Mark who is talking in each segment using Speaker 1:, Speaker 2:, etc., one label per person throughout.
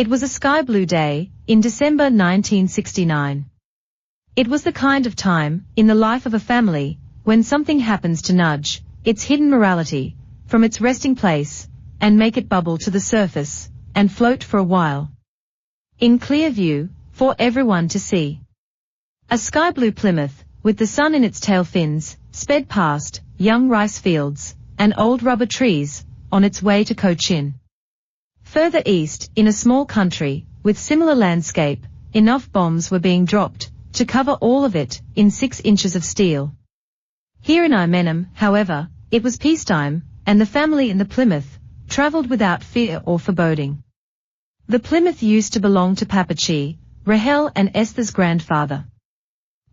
Speaker 1: It was a sky blue day, in December 1969. It was the kind of time, in the life of a family, when something happens to nudge its hidden morality from its resting place, and make it bubble to the surface, and float for a while. In clear view, for everyone to see. A sky blue Plymouth, with the sun in its tail fins, sped past young rice fields and old rubber trees, on its way to Cochin. Further east, in a small country, with similar landscape, enough bombs were being dropped to cover all of it in 6 inches of steel. Here in Armenum, however, it was peacetime, and the family in the Plymouth traveled without fear or foreboding. The Plymouth used to belong to Papachi, Rahel and Esther's grandfather.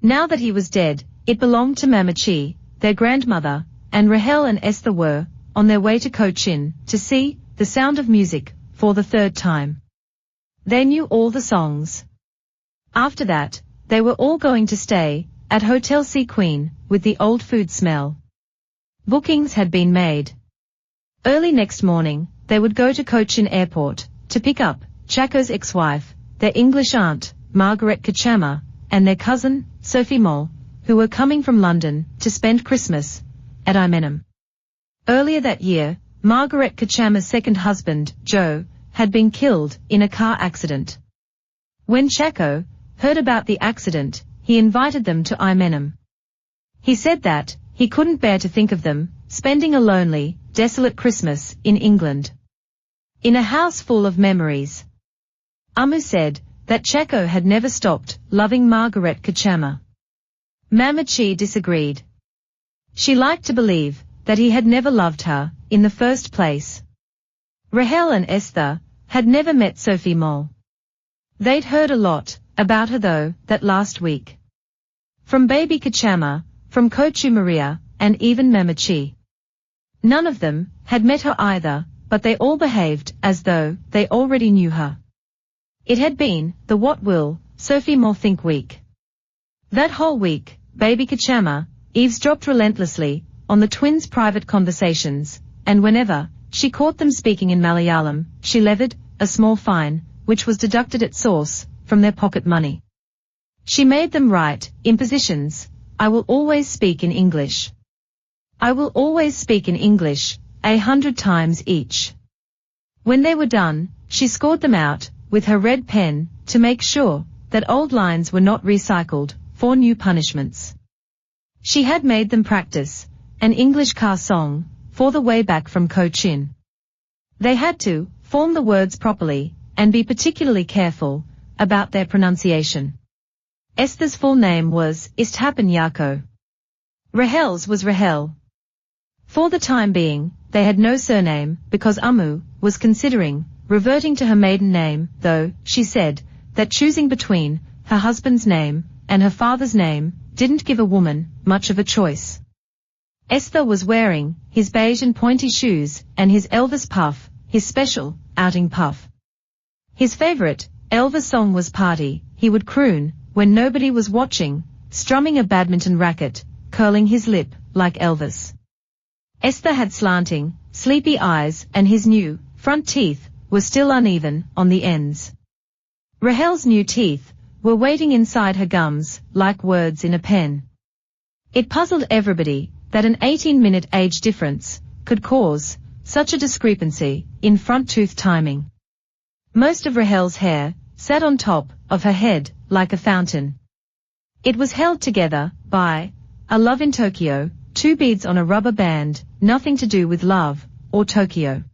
Speaker 1: Now that he was dead, it belonged to Mamachi, their grandmother, and Rahel and Esther were on their way to Cochin to see The Sound of Music for the 3rd time. They knew all the songs. After that, they were all going to stay at Hotel Sea Queen with the old food smell. Bookings had been made. Early next morning, they would go to Cochin Airport to pick up Chaco's ex-wife, their English aunt, Margaret Kachama, and their cousin, Sophie Moll, who were coming from London to spend Christmas at Armenum. Earlier that year, Margaret Kachama's second husband, Joe, had been killed in a car accident. When Chaco heard about the accident, he invited them to Armenum. He said that he couldn't bear to think of them spending a lonely, desolate Christmas in England. In a house full of memories. Ammu said that Chaco had never stopped loving Margaret Kachama. Mamachi disagreed. She liked to believe that he had never loved her in the first place. Rahel and Esther had never met Sophie Moll. They'd heard a lot about her though that last week. From baby Kachama, from Kochu Maria, and even Mamachi. None of them had met her either, but they all behaved as though they already knew her. It had been the what will Sophie Moll think week. That whole week, baby Kachama eavesdropped relentlessly on the twins' private conversations, and whenever she caught them speaking in Malayalam, she levied a small fine, which was deducted at source from their pocket money. She made them write impositions. I will always speak in English. I will always speak in English, 100 times each. When they were done, she scored them out with her red pen to make sure that old lines were not recycled for new punishments. She had made them practice an English car song for the way back from Cochin. They had to form the words properly and be particularly careful about their pronunciation. Esther's full name was Isthapan Yako. Rahel's was Rahel. For the time being, they had no surname because Ammu was considering reverting to her maiden name, though she said that choosing between her husband's name and her father's name didn't give a woman much of a choice. Esther was wearing his beige and pointy shoes and his Elvis puff, his special outing puff. His favorite Elvis song was Party. He would croon when nobody was watching, strumming a badminton racket, curling his lip like Elvis. Esther had slanting, sleepy eyes and his new front teeth were still uneven on the ends. Rahel's new teeth were waiting inside her gums like words in a pen. It puzzled everybody that an 18-minute age difference could cause such a discrepancy in front tooth timing. Most of Rahel's hair sat on top of her head like a fountain. It was held together by a love in Tokyo, 2 beads on a rubber band, nothing to do with love or Tokyo.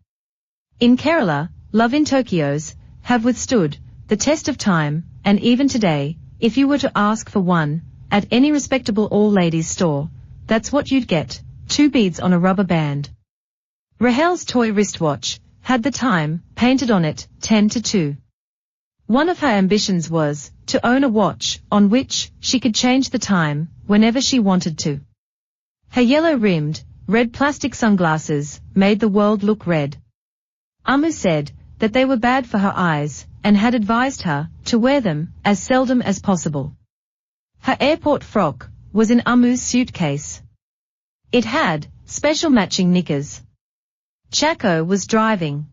Speaker 1: In Kerala, love in Tokyos have withstood the test of time, and even today, if you were to ask for one at any respectable all-ladies store, that's what you'd get, 2 beads on a rubber band. Rahel's toy wristwatch had the time painted on it, 10 to 2. One of her ambitions was to own a watch on which she could change the time whenever she wanted to. Her yellow-rimmed, red plastic sunglasses made the world look red. Ammu said that they were bad for her eyes and had advised her to wear them as seldom as possible. Her airport frock was in Ammu's suitcase. It had special matching knickers. Chaco was driving.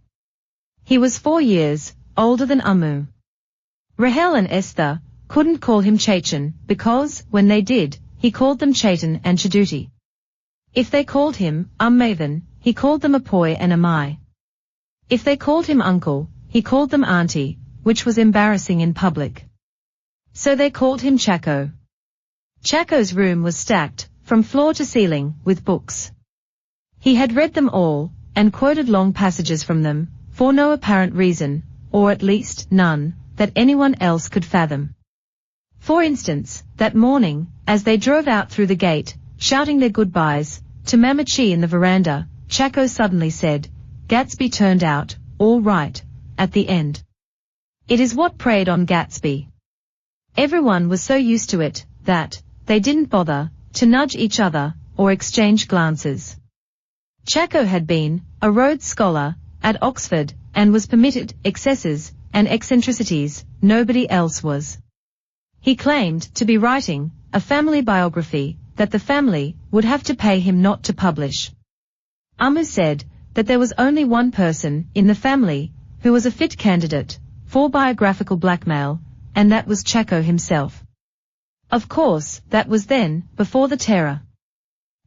Speaker 1: He was 4 years older than Ammu. Rahel and Esther couldn't call him Chachan because, when they did, he called them Chaitan and Chaduti. If they called him Maven, he called them Apoy and Amai. If they called him uncle, he called them auntie, which was embarrassing in public. So they called him Chaco. Chaco's room was stacked, from floor to ceiling, with books. He had read them all, and quoted long passages from them, for no apparent reason, or at least none, that anyone else could fathom. For instance, that morning, as they drove out through the gate, shouting their goodbyes, to Mamachi in the veranda, Chaco suddenly said, "Gatsby turned out, all right," at the end. It is what preyed on Gatsby. Everyone was so used to it, that they didn't bother to nudge each other, or exchange glances. Chaco had been a Rhodes Scholar at Oxford, and was permitted excesses and eccentricities nobody else was. He claimed to be writing a family biography that the family would have to pay him not to publish. Ammu said that there was only one person in the family who was a fit candidate for biographical blackmail, and that was Chaco himself. Of course, that was then, before the terror.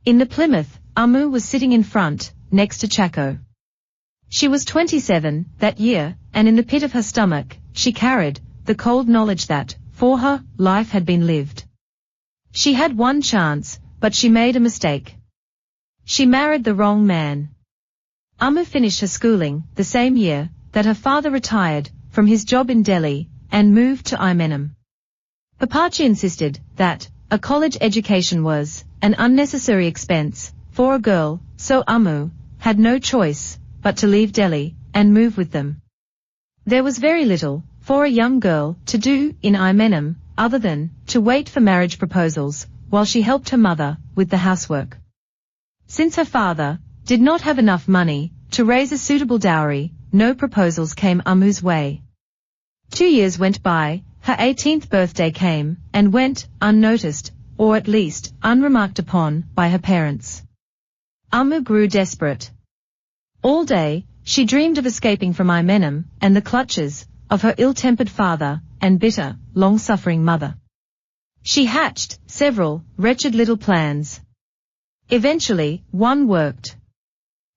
Speaker 1: In the Plymouth, Ammu was sitting in front, next to Chaco. She was 27 that year, and in the pit of her stomach, she carried the cold knowledge that, for her, life had been lived. She had one chance, but she made a mistake. She married the wrong man. Ammu finished her schooling the same year that her father retired from his job in Delhi and moved to Imenem. Papachi insisted that a college education was an unnecessary expense for a girl, so Ammu had no choice but to leave Delhi and move with them. There was very little for a young girl to do in Imenem other than to wait for marriage proposals while she helped her mother with the housework. Since her father did not have enough money to raise a suitable dowry, no proposals came Ammu's way. 2 years went by, her 18th birthday came, and went unnoticed, or at least unremarked upon, by her parents. Ammu grew desperate. All day, she dreamed of escaping from Imenem and the clutches of her ill-tempered father and bitter, long-suffering mother. She hatched several wretched little plans. Eventually, one worked.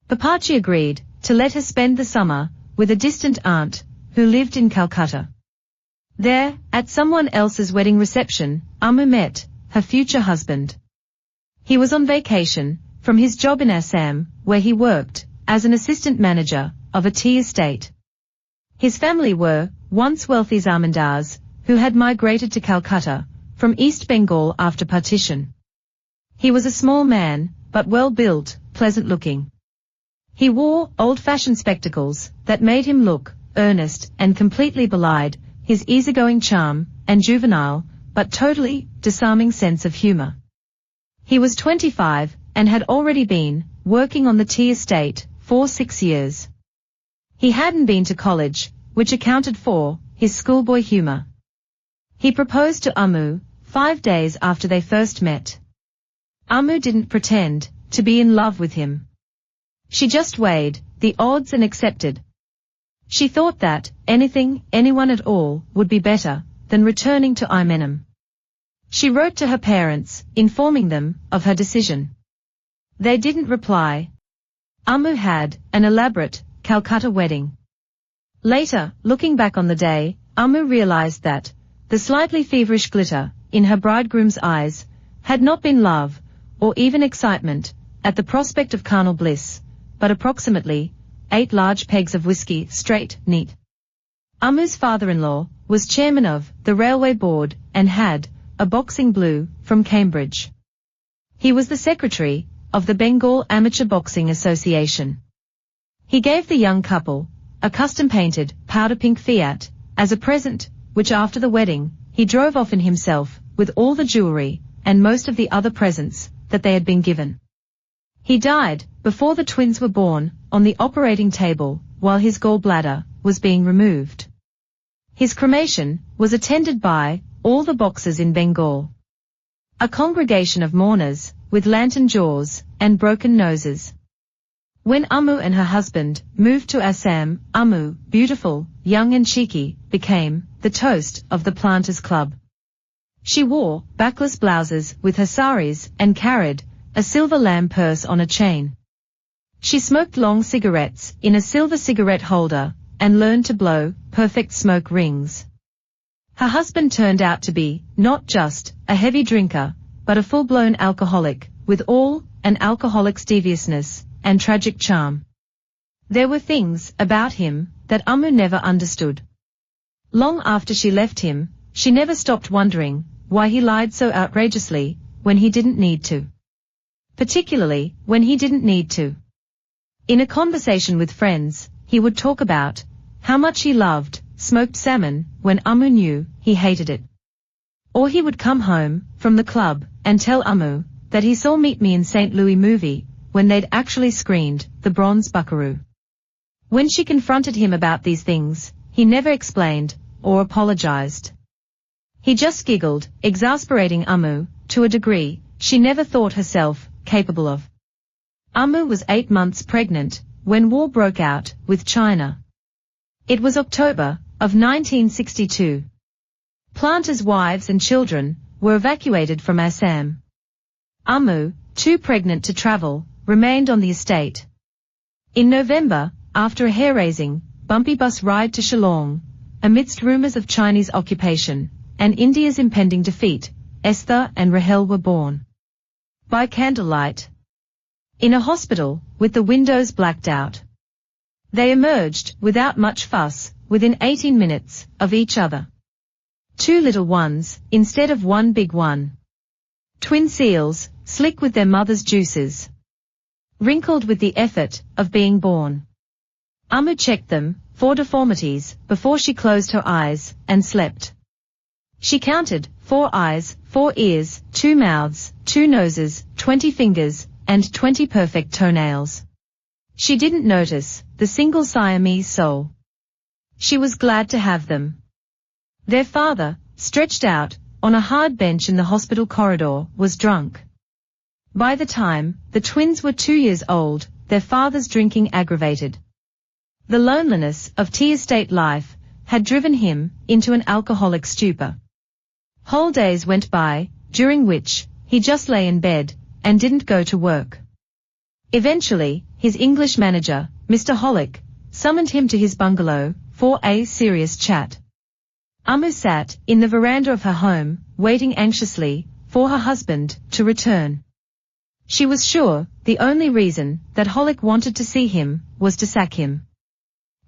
Speaker 1: Papachi agreed to let her spend the summer with a distant aunt who lived in Calcutta. There, at someone else's wedding reception, Ammu met her future husband. He was on vacation from his job in Assam, where he worked as an assistant manager of a tea estate. His family were once wealthy zamindars who had migrated to Calcutta from East Bengal after partition. He was a small man, but well-built, pleasant-looking. He wore old-fashioned spectacles that made him look earnest and completely belied his easygoing charm and juvenile, but totally disarming sense of humor. He was 25 and had already been working on the tea estate for 6 years. He hadn't been to college, which accounted for his schoolboy humor. He proposed to Ammu 5 days after they first met. Ammu didn't pretend to be in love with him. She just weighed the odds and accepted. She thought that anyone at all, would be better than returning to Imenem. She wrote to her parents, informing them of her decision. They didn't reply. Ammu had an elaborate Calcutta wedding. Later, looking back on the day, Ammu realized that the slightly feverish glitter in her bridegroom's eyes had not been love, or even excitement, at the prospect of carnal bliss, but approximately 8 large pegs of whiskey, straight, neat. Ammu's father-in-law was chairman of the railway board and had a boxing blue from Cambridge. He was the secretary of the Bengal Amateur Boxing Association. He gave the young couple a custom-painted powder-pink Fiat as a present, which after the wedding, he drove off in himself with all the jewelry and most of the other presents that they had been given. He died before the twins were born on the operating table while his gallbladder was being removed. His cremation was attended by all the boxers in Bengal. A congregation of mourners with lantern jaws and broken noses. When Ammu and her husband moved to Assam, Ammu, beautiful, young and cheeky, became the toast of the Planters Club. She wore backless blouses with her saris and carried a silver lamb purse on a chain. She smoked long cigarettes in a silver cigarette holder and learned to blow perfect smoke rings. Her husband turned out to be not just a heavy drinker, but a full-blown alcoholic, with all an alcoholic's deviousness and tragic charm. There were things about him that Ammu never understood. Long after she left him, she never stopped wondering why he lied so outrageously when he didn't need to. Particularly when he didn't need to. In a conversation with friends, he would talk about how much he loved smoked salmon when Ammu knew he hated it. Or he would come home from the club and tell Ammu that he saw Meet Me in St. Louis movie when they'd actually screened The Bronze Buckaroo. When she confronted him about these things, he never explained or apologized. He just giggled, exasperating Ammu to a degree she never thought herself capable of. Ammu was 8 months pregnant when war broke out with China. It was October of 1962. Planters' wives and children were evacuated from Assam. Ammu, too pregnant to travel, remained on the estate. In November, after a hair-raising, bumpy bus ride to Shillong, amidst rumors of Chinese occupation and India's impending defeat, Esther and Rahel were born. By candlelight. In a hospital, with the windows blacked out. They emerged, without much fuss, within 18 minutes of each other. 2 little ones, instead of one big one. Twin seals, slick with their mother's juices. Wrinkled with the effort of being born. Ammu checked them for deformities before she closed her eyes and slept. She counted 4 eyes, 4 ears, 2 mouths, 2 noses, 20 fingers, and 20 perfect toenails. She didn't notice the single Siamese soul. She was glad to have them. Their father, stretched out on a hard bench in the hospital corridor, was drunk. By the time the twins were 2 years old, their father's drinking aggravated. The loneliness of tea estate life had driven him into an alcoholic stupor. Whole days went by, during which he just lay in bed and didn't go to work. Eventually, his English manager, Mr. Holick, summoned him to his bungalow for a serious chat. Ammu sat in the veranda of her home, waiting anxiously for her husband to return. She was sure the only reason that Holick wanted to see him was to sack him.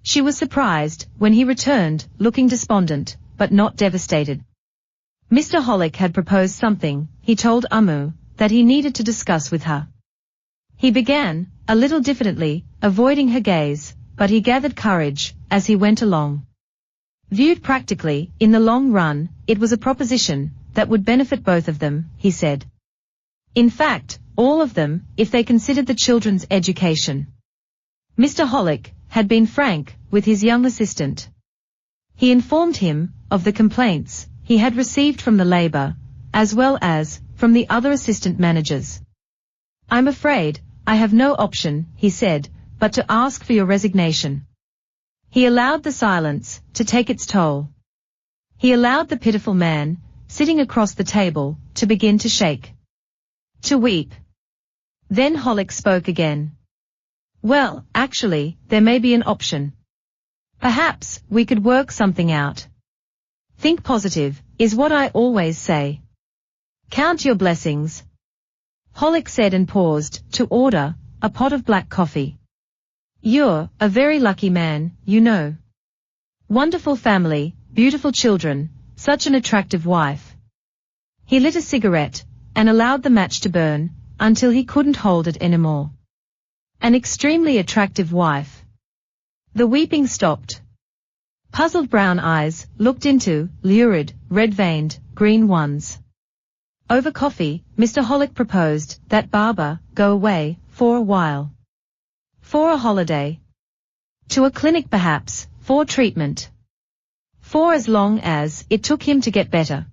Speaker 1: She was surprised when he returned, looking despondent, but not devastated. Mr. Holick had proposed something, he told Ammu, that he needed to discuss with her. He began, a little diffidently, avoiding her gaze, but he gathered courage as he went along. Viewed practically, in the long run, it was a proposition that would benefit both of them, he said. In fact, all of them, if they considered the children's education. Mr. Holick had been frank with his young assistant. He informed him of the complaints he had received from the labor, as well as from the other assistant managers. I'm afraid I have no option, he said, but to ask for your resignation. He allowed the silence to take its toll. He allowed the pitiful man, sitting across the table, to begin to shake. To weep. Then Holick spoke again. Well, actually, there may be an option. Perhaps we could work something out. Think positive, is what I always say. Count your blessings. Holick said and paused to order a pot of black coffee. You're a very lucky man, you know. Wonderful family, beautiful children, such an attractive wife. He lit a cigarette and allowed the match to burn until he couldn't hold it anymore. An extremely attractive wife. The weeping stopped. Puzzled brown eyes looked into lurid, red-veined, green ones. Over coffee, Mr. Holick proposed that Barbara go away for a while. For a holiday. To a clinic perhaps, for treatment. For as long as it took him to get better.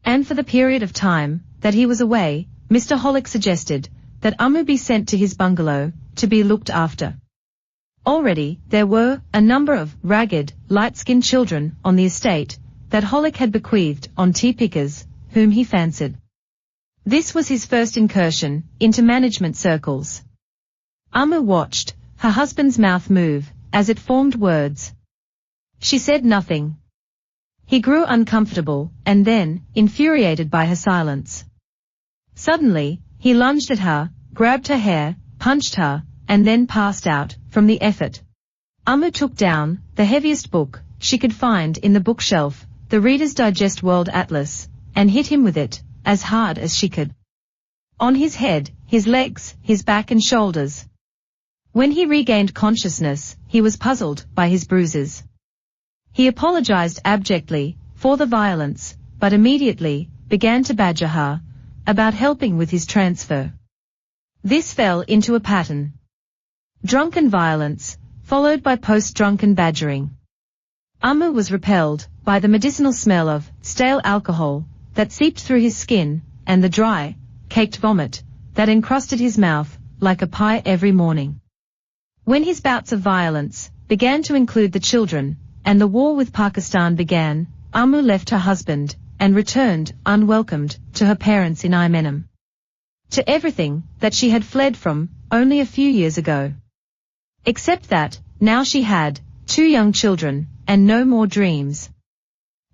Speaker 1: And for the period of time that he was away, Mr. Holick suggested that Ammu be sent to his bungalow to be looked after. Already, there were a number of ragged, light-skinned children on the estate that Holick had bequeathed on tea pickers, whom he fancied. This was his first incursion into management circles. Ammu watched her husband's mouth move as it formed words. She said nothing. He grew uncomfortable and then, infuriated by her silence. Suddenly, he lunged at her, grabbed her hair, punched her, and then passed out from the effort. Ammu took down the heaviest book she could find in the bookshelf, the Reader's Digest World Atlas, and hit him with it, as hard as she could. On his head, his legs, his back and shoulders. When he regained consciousness, he was puzzled by his bruises. He apologized abjectly for the violence, but immediately began to badger her about helping with his transfer. This fell into a pattern. Drunken violence, followed by post-drunken badgering. Ammu was repelled by the medicinal smell of stale alcohol that seeped through his skin, and the dry, caked vomit that encrusted his mouth like a pie every morning. When his bouts of violence began to include the children, and the war with Pakistan began, Ammu left her husband and returned, unwelcomed, to her parents in Imenem. To everything that she had fled from only a few years ago. Except that, now she had 2 young children, and no more dreams.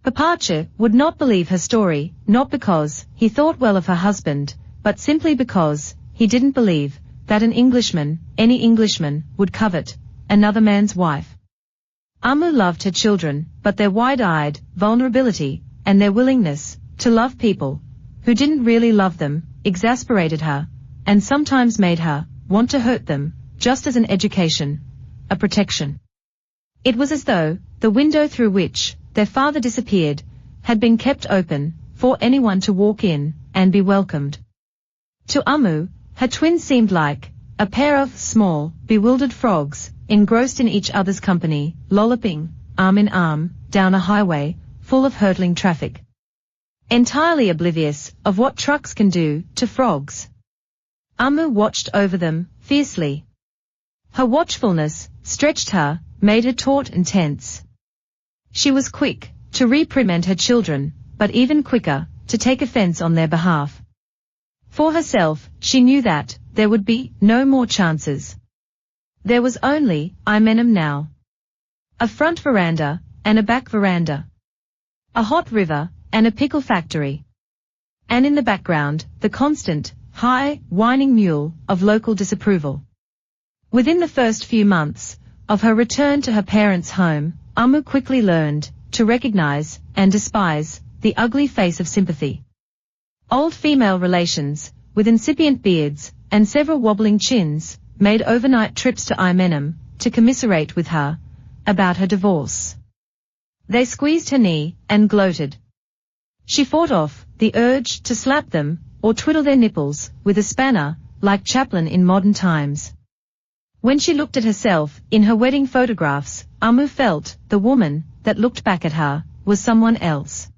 Speaker 1: Papacha would not believe her story, not because he thought well of her husband, but simply because he didn't believe that an Englishman, any Englishman, would covet another man's wife. Ammu loved her children, but their wide-eyed vulnerability and their willingness to love people who didn't really love them exasperated her, and sometimes made her want to hurt them, just as an education, a protection. It was as though the window through which their father disappeared had been kept open for anyone to walk in and be welcomed. To Ammu, her twins seemed like a pair of small, bewildered frogs, engrossed in each other's company, lolloping, arm in arm, down a highway full of hurtling traffic. Entirely oblivious of what trucks can do to frogs. Ammu watched over them fiercely. Her watchfulness stretched her, made her taut and tense. She was quick to reprimand her children, but even quicker to take offense on their behalf. For herself, she knew that there would be no more chances. There was only Imenem now. A front veranda and a back veranda. A hot river and a pickle factory. And in the background, the constant, high, whining mule of local disapproval. Within the first few months of her return to her parents' home, Ammu quickly learned to recognize and despise the ugly face of sympathy. Old female relations, with incipient beards and several wobbling chins, made overnight trips to Imenem to commiserate with her about her divorce. They squeezed her knee and gloated. She fought off the urge to slap them or twiddle their nipples with a spanner, like Chaplin in modern times. When she looked at herself in her wedding photographs, Ammu felt the woman that looked back at her was someone else.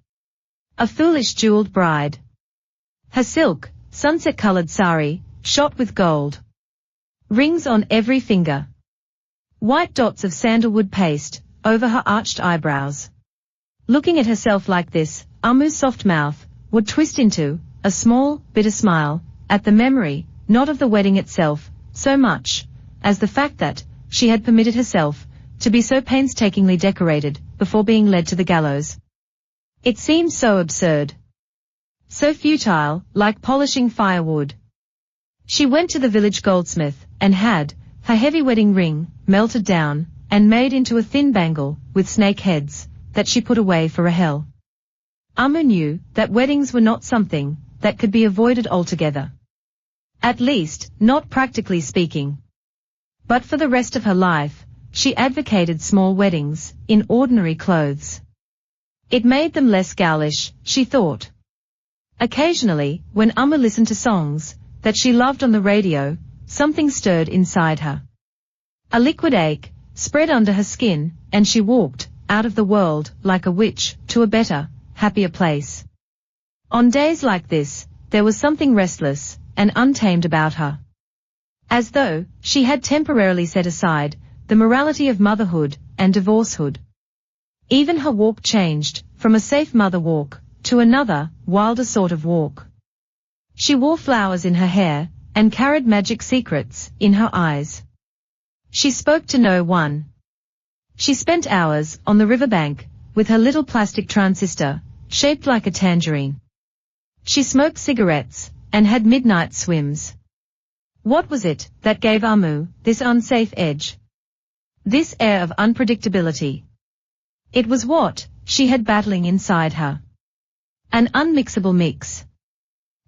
Speaker 1: A foolish jeweled bride. Her silk, sunset-colored sari, shot with gold. Rings on every finger. White dots of sandalwood paste over her arched eyebrows. Looking at herself like this, Ammu's soft mouth would twist into a small, bitter smile at the memory, not of the wedding itself, so much as the fact that she had permitted herself to be so painstakingly decorated before being led to the gallows. It seemed so absurd. So futile, like polishing firewood. She went to the village goldsmith and had her heavy wedding ring melted down and made into a thin bangle with snake heads that she put away for Rahel. Ammu knew that weddings were not something that could be avoided altogether. At least, not practically speaking. But for the rest of her life, she advocated small weddings in ordinary clothes. It made them less ghoulish, she thought. Occasionally, when Ammu listened to songs that she loved on the radio, something stirred inside her. A liquid ache spread under her skin, and she walked out of the world like a witch to a better, happier place. On days like this, there was something restless and untamed about her. As though she had temporarily set aside the morality of motherhood and divorcehood. Even her walk changed from a safe mother walk to another, wilder sort of walk. She wore flowers in her hair and carried magic secrets in her eyes. She spoke to no one. She spent hours on the riverbank with her little plastic transistor, shaped like a tangerine. She smoked cigarettes and had midnight swims. What was it that gave Ammu this unsafe edge? This air of unpredictability. It was what she had battling inside her. An unmixable mix.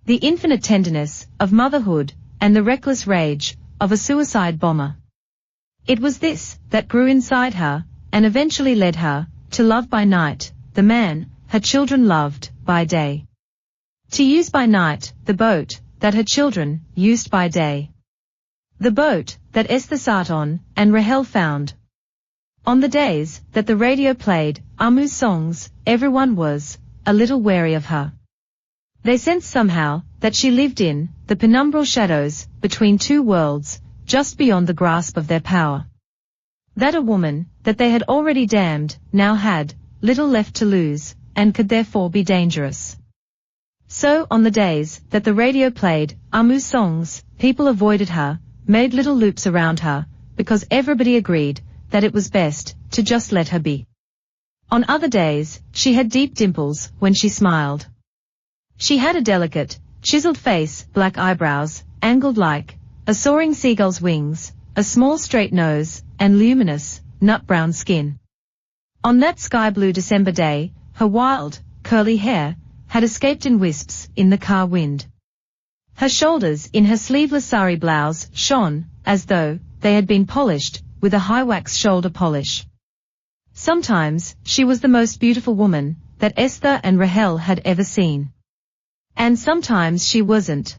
Speaker 1: The infinite tenderness of motherhood and the reckless rage of a suicide bomber. It was this that grew inside her and eventually led her to love by night the man her children loved by day. To use by night the boat that her children used by day. The boat that Esther sat on and Rahel found. On the days that the radio played Ammu'S songs, everyone was a little wary of her. They sensed somehow that she lived in the penumbral shadows between two worlds, just beyond the grasp of their power. That a woman that they had already damned now had little left to lose, and could therefore be dangerous. So on the days that the radio played Ammu'S songs, people avoided her, made little loops around her, because everybody agreed that it was best to just let her be. On other days, she had deep dimples when she smiled. She had a delicate, chiseled face, black eyebrows, angled like a soaring seagull's wings, a small straight nose, and luminous, nut-brown skin. On that sky-blue December day, her wild, curly hair had escaped in wisps in the car wind. Her shoulders in her sleeveless sari blouse shone as though they had been polished with a high-wax shoulder polish. Sometimes she was the most beautiful woman that Esther and Rahel had ever seen. And sometimes she wasn't.